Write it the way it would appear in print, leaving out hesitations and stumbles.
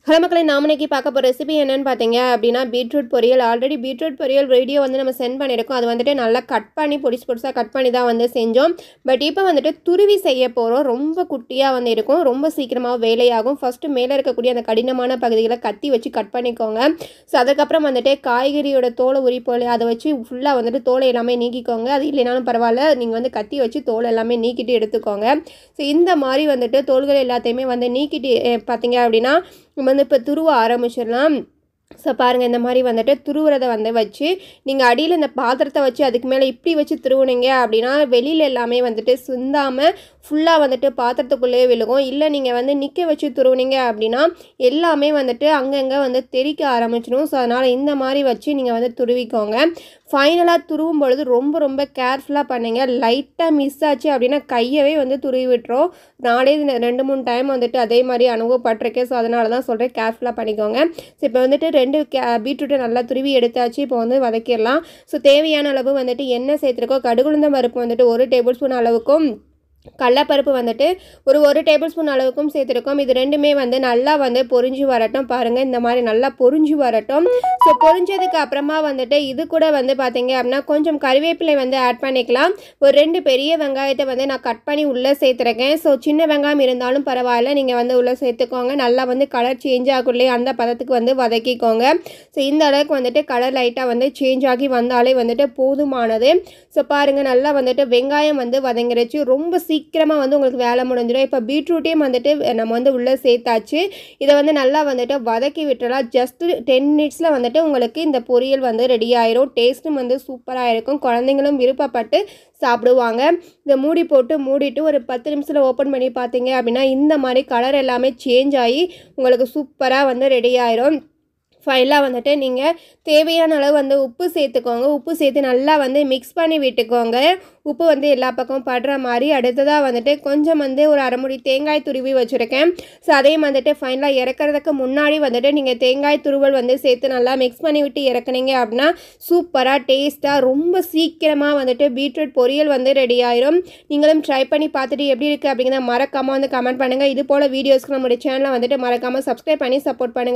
Hello மக்களே, நாம இன்னைக்கு பார்க்க போகிற ரெசிபி என்னன்னு பார்த்தீங்க அப்படின்னா பீட்ரூட் பொரியல். ஆல்ரெடி பீட்ரூட் பொரியல் வீடியோ வந்து நம்ம சென்ட் பண்ணியிருக்கோம். அது வந்துட்டு நல்லா கட் பண்ணி பொடிசாக கட் பண்ணி தான் வந்து செஞ்சோம். பட் இப்போ வந்துட்டு துருவி செய்ய போகிறோம். ரொம்ப குட்டியாக வந்து இருக்கும், ரொம்ப சீக்கிரமாக வேலையாகும். ஃபஸ்ட்டு மேலே இருக்கக்கூடிய அந்த கடினமான பகுதிகளை கத்தி வச்சு கட் பண்ணிக்கோங்க. ஸோ அதுக்கப்புறம் வந்துட்டு காய்கறியோட தோலை உரிப்போல் அதை வச்சு ஃபுல்லாக வந்துட்டு தோலை எல்லாமே நீக்கிக்கோங்க. அது இல்லைனாலும் பரவாயில்ல, நீங்கள் வந்து கத்தி வச்சு தோலை எல்லாமே நீக்கிட்டு எடுத்துக்கோங்க. ஸோ இந்த மாதிரி வந்துட்டு தோல்கள் எல்லாத்தையுமே வந்து நீக்கிட்டு பார்த்தீங்க அப்படின்னா நம்ம வந்து இப்போ துருவ ஆரம்பிச்சிடலாம். ஸோ பாருங்கள், இந்த மாதிரி வந்துட்டு துருவுறதை வந்து வச்சு நீங்கள் அடியில் இந்த பாத்திரத்தை வச்சு அதுக்கு மேலே இப்படி வச்சு துருவுனீங்க அப்படின்னா வெளியில் எல்லாமே வந்துட்டு சிந்தாமல் ஃபுல்லாக வந்துட்டு பாத்திரத்துக்குள்ளேயே விழுகும். இல்லை நீங்கள் வந்து நிற்க வச்சு துருவுனீங்க அப்படின்னா எல்லாமே வந்துட்டு அங்கங்கே வந்து தெறிக்க ஆரம்பிச்சிடும். ஸோ அதனால் இந்த மாதிரி வச்சு நீங்கள் வந்து துருவிக்கோங்க. ஃபைனலாக துருவும் பொழுது ரொம்ப ரொம்ப கேர்ஃபுல்லாக பண்ணுங்க. லைட்டாக மிஸ் ஆச்சு அப்படின்னா கையவே வந்து துருவி விட்டுரும். நானே 2-3 டைம் வந்துட்டு அதே மாதிரி அனுபவப்பட்டிருக்கேன். ஸோ அதனால தான் சொல்கிறேன், கேர்ஃபுல்லாக பண்ணிக்கோங்க. ஸோ இப்போ வந்துட்டு 2 பீட்ரூட்டை நல்லா துருவி எடுத்தாச்சு. இப்போ வந்து வதக்கிடலாம். ஸோ தேவையான அளவு வந்துட்டு எண்ணெய் சேர்த்துருக்கோம். கடுகுளுந்தம் பருப்பு வந்துட்டு 1 டேபிள் ஸ்பூன் அளவுக்கும், கடலப்பருப்பு வந்துட்டு ஒரு டேபிள் ஸ்பூன் அளவுக்கும் சேர்த்துருக்கோம். இது ரெண்டுமே வந்து நல்லா வந்து பொரிஞ்சு வரட்டும். பாருங்கள், இந்த மாதிரி நல்லா பொரிஞ்சு வரட்டும். ஸோ பொரிஞ்சதுக்கு அப்புறமா வந்துட்டு இது கூட வந்து பார்த்தீங்க அப்படின்னா கொஞ்சம் கறிவேப்பிலை வந்து ஆட் பண்ணிக்கலாம். ஒரு 2 பெரிய வெங்காயத்தை வந்து நான் கட் பண்ணி உள்ளே சேர்த்துருக்கேன். ஸோ சின்ன வெங்காயம் இருந்தாலும் பரவாயில்ல, நீங்கள் வந்து உள்ளே சேர்த்துக்கோங்க. நல்லா வந்து கலர் சேஞ்ச் ஆகுள்ளே அந்த பதத்துக்கு வந்து வதக்கிக்கோங்க. ஸோ இந்த அளவுக்கு வந்துட்டு கலர் லைட்டாக வந்து சேஞ்ச் ஆகி வந்தாலே வந்துட்டு போதுமானது. ஸோ பாருங்கள், நல்லா வந்துட்டு வெங்காயம் வந்து வதங்கிருச்சு. ரொம்ப சீக்கிரமாக வந்து உங்களுக்கு வேலை முடிஞ்சிடும். இப்போ பீட்ரூட்டையும் வந்துட்டு நம்ம வந்து உள்ளே சேர்த்தாச்சு. இதை வந்து நல்லா வந்துட்டு வதக்கி விட்டுறலாம். ஜஸ்ட்டு 10 மினிட்ஸில் வந்துட்டு உங்களுக்கு இந்த பொரியல் வந்து ரெடி ஆயிரும். டேஸ்ட்டும் வந்து சூப்பராக இருக்கும். குழந்தைங்களும் விருப்பப்பட்டு சாப்பிடுவாங்க. இதை மூடிட்டு ஒரு 10 நிமிஷத்தில் ஓப்பன் பண்ணி பார்த்தீங்க அப்படின்னா இந்த மாதிரி கலர் எல்லாமே சேஞ்ச் ஆகி உங்களுக்கு சூப்பராக வந்து ரெடி ஆயிரும். ஃபைனலாக வந்துட்டு நீங்கள் தேவையான அளவு வந்து உப்பு சேர்த்துக்கோங்க. உப்பு சேர்த்து நல்லா வந்து மிக்ஸ் பண்ணி விட்டுக்கோங்க. உப்பு வந்து எல்லா பக்கமும் படுற மாதிரி. அடுத்ததாக வந்துட்டு கொஞ்சம் வந்து ஒரு அரை மூடி தேங்காய் துருவி வச்சுருக்கேன். ஸோ அதையும் வந்துட்டு ஃபைனலாக இறக்கிறதுக்கு முன்னாடி வந்துட்டு நீங்கள் தேங்காய் துருவல் வந்து சேர்த்து நல்லா மிக்ஸ் பண்ணி விட்டு இறக்குனீங்க அப்படின்னா சூப்பராக டேஸ்ட்டாக ரொம்ப சீக்கிரமாக வந்துட்டு பீட்ரூட் பொரியல் வந்து ரெடி ஆயிரும். நீங்களும் ட்ரை பண்ணி பார்த்துட்டு எப்படி இருக்குது அப்படிங்கிறத மறக்காமல் வந்து கமெண்ட் பண்ணுங்கள். இது போல் வீடியோஸ்க்கு நம்மளுடைய சேனலை வந்துட்டு மறக்காமல் சப்ஸ்கிரைப் பண்ணி சப்போர்ட் பண்ணுங்கள்.